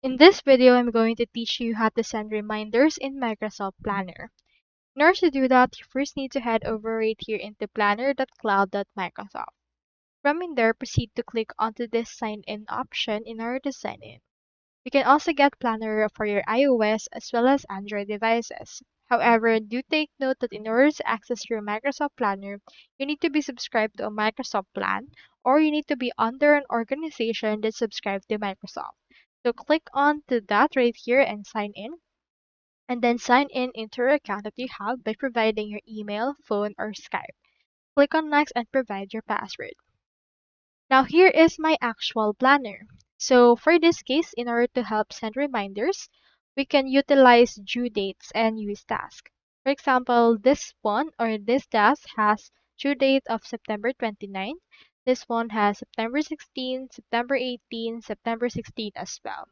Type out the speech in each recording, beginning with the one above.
In this video, I'm going to teach you how to send reminders in Microsoft Planner. In order to do that, you first need to head over right here into planner.cloud.microsoft. From in there, proceed to click onto this sign in option in order to sign in. You can also get Planner for your iOS as well as Android devices. However, do take note that in order to access your Microsoft Planner, you need to be subscribed to a Microsoft plan or you need to be under an organization that's subscribed to Microsoft. So click on to that right here and sign in. And then sign in into your account that you have by providing your email, phone, or Skype. Click on next and provide your password. Now here is my actual planner. So for this case, in order to help send reminders, we can utilize due dates and use tasks. For example, this one or this task has due date of September 29. This one has September 16, September 18, September 16 as well.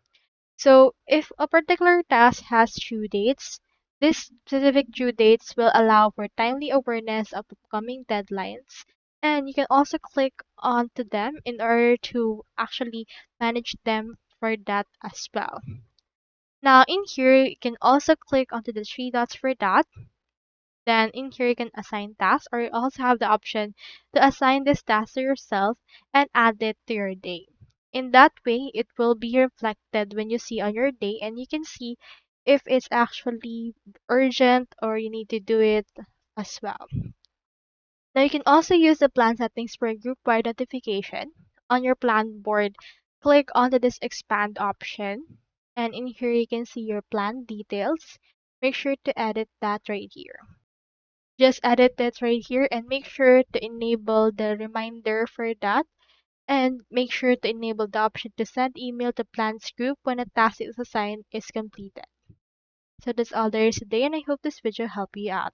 So if a particular task has due dates, these specific due dates will allow for timely awareness of upcoming deadlines. And you can also click onto them in order to actually manage them for that as well. Now in here, you can also click onto the three dots for that. Then in here, you can assign tasks, or you also have the option to assign this task to yourself and add it to your day. In that way, it will be reflected when you see on your day and you can see if it's actually urgent or you need to do it as well. Now you can also use the plan settings for a group-wide notification. On your plan board, click onto this expand option and in here you can see your plan details. Make sure to edit that right here. Just edit it right here and make sure to enable the reminder for that and make sure to enable the option to send email to plans group when a task is assigned is completed. So that's all there is today and I hope this video helped you out.